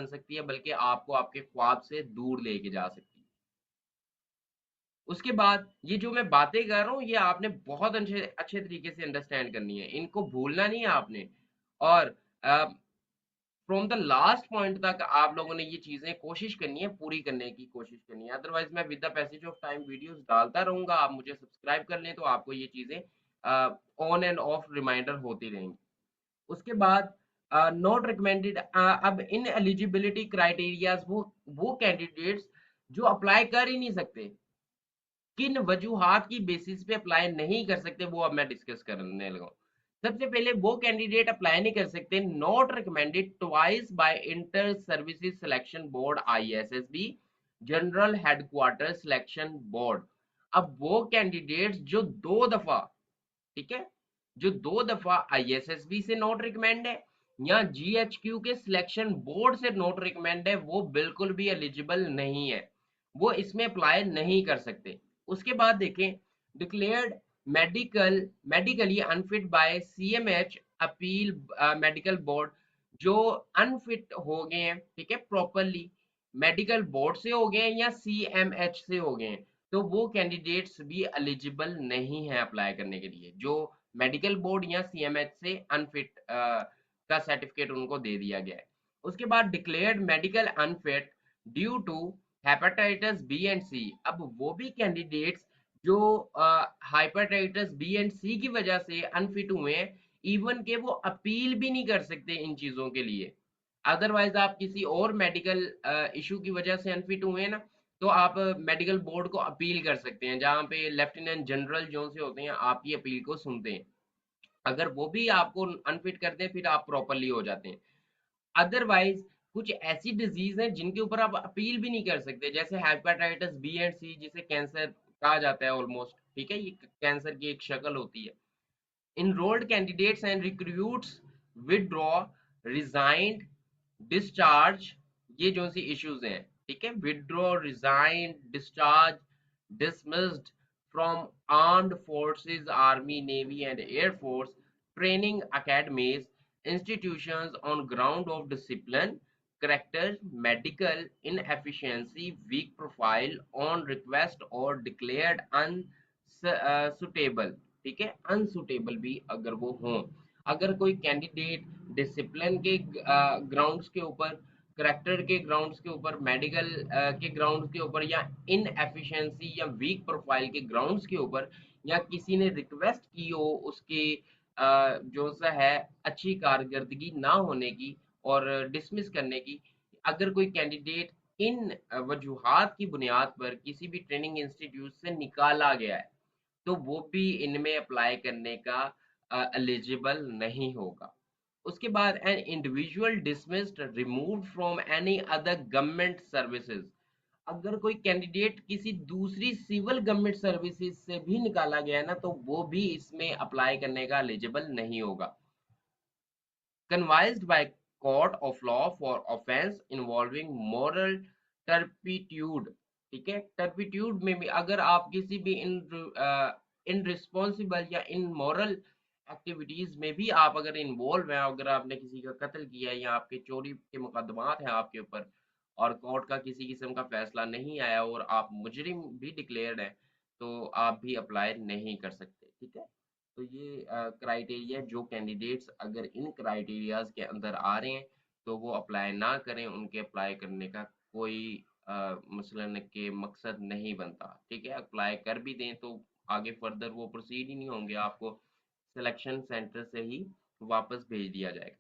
बन सकती है, बल्कि आपको आपके ख्वाब से दूर लेके जा सकती है। उसके बाद ये जो मैं बातें कर रहा हूँ, ये आपने बहुत अच्छे अच्छे तरीके से अंडरस्टैंड करनी है, इनको भूलना नहीं है आपने। और फ्रॉम द लास्ट पॉइंट तक आप लोगों ने ये चीजें कोशिश करनी है, पूरी करने की कोशिश करनी है। अदरवाइज मैं with the passage of time videos डालता रहूंगा, आप मुझे सब्सक्राइब कर लें तो आपको ये चीजें ऑन एंड ऑफ रिमाइंडर होती रहेंगी। उसके बाद नॉट रिकमेंडेड, अब इन एलिजिबिलिटी क्राइटेरियाज, वो कैंडिडेट्स जो अप्लाई कर ही नहीं सकते, किन वजूहात की बेसिस पे अप्लाई नहीं कर सकते, वो अब मैं डिस्कस करने लगा हूं। सबसे पहले वो कैंडिडेट अप्लाई नहीं कर सकते not recommended twice by inter services selection board ISSB, general headquarter selection board. अब वो कैंडिडेट्स जो दो दफा, ठीक है, जो दो दफा आईएसएसबी से नॉट रिकमेंड है या जीएचक्यू के सिलेक्शन बोर्ड से नॉट रिकमेंड है, वो बिल्कुल भी एलिजिबल नहीं है, वो इसमें अप्लाई नहीं कर सकते। उसके बाद देखें, declared medically unfit by CMH appeal medical board, जो अनफिट हो गए हैं, ठीक है, प्रॉपरली मेडिकल बोर्ड से हो गए हैं या सीएमएच से हो गए हैं, तो वो कैंडिडेट्स भी एलिजिबल नहीं है अप्लाई करने के लिए, जो मेडिकल बोर्ड या सीएमएच से अनफिट का सर्टिफिकेट उनको दे दिया गया है। उसके बाद declared medical unfit due to hepatitis B and C. अब वो भी कैंडिडेट्स जो हेपेटाइटिस बी एंड सी की वजह से अनफिट हुए हैं, इवन के वो अपील भी नहीं कर सकते इन चीजों के लिए। अदरवाइज आप किसी और मेडिकल इशू की वजह से अनफिट हुए हैं ना, तो आप मेडिकल बोर्ड को अपील कर सकते हैं, जहाँ पे लेफ्टिनेंट जनरल जो से होते हैं आपकी अपील को सुनते हैं। अगर वो भी आपको अनफिट कर दें, फिर आप प्रॉपरली हो जाते हैं। अदरवाइज कुछ ऐसी डिजीज हैं जिनके ऊपर आप अपील भी नहीं कर सकते, जैसे हेपेटाइटिस बी एंड सी, जिसे कैंसर कहा जाता है ऑलमोस्ट, ठीक है, ये कैंसर की एक शक्ल होती है। enrolled candidates and recruits withdraw, resigned, discharge, ये जो सी issues हैं, ठीक है, withdraw, resigned, discharge, dismissed from armed forces, army, navy and air force training academies, institutions on ground of discipline, character, medical inefficiency, weak profile, on request or declared unsuitable, ठीक है, unsuitable भी अगर वो हों, अगर कोई कैंडिडेट डिसिप्लिन के grounds के ऊपर, करेक्टर के ग्राउंड्स के ऊपर, मेडिकल के ग्राउंड्स के ऊपर, या इन एफिशिएंसी या वीक प्रोफाइल के ग्राउंड्स के ऊपर, या किसी ने रिक्वेस्ट की हो उसके जो सा है अच्छी कारकर्दगी ना होने की और डिसमिस करने की, अगर कोई कैंडिडेट इन वजूहात की बुनियाद पर किसी भी ट्रेनिंग इंस्टीट्यूट से निकाला गया है, तो वो भी इनमें अप्लाई करने का एलिजिबल नहीं होगा। उसके बाद an individual dismissed removed from any other government services, अगर कोई कैंडिडेट किसी दूसरी सिविल गवर्नमेंट सर्विसेज से भी निकाला गया है ना, तो वो भी इसमें अप्लाई करने का एलिजिबल नहीं होगा। convicted by court of law for offense involving moral turpitude, ठीक है, टर्पिट्यूड में भी अगर आप किसी भी इनरिस्पॉन्सिबल या इनमोरल एक्टिविटीज में भी आप अगर इन्वॉल्व हैं, अगर आपने किसी का कत्ल किया है या आपके चोरी के मुकदमात हैं आपके ऊपर, और कोर्ट का किसी किस्म का फैसला नहीं आया और आप मुजरिम भी डिक्लेयर्ड हैं, तो आप भी अप्लाई नहीं कर सकते, ठीक है। तो ये क्राइटेरिया, जो कैंडिडेट्स अगर इन क्राइटेरियाज के अंदर आ रहे हैं, तो वो अप्लाई ना करें, उनके अप्लाई करने का कोई मसलन के मकसद नहीं बनता, ठीक है। अप्लाई कर भी दें तो आगे फर्दर वो प्रोसीड ही नहीं होंगे, आपको सिलेक्शन सेंटर से ही वापस भेज दिया जाएगा।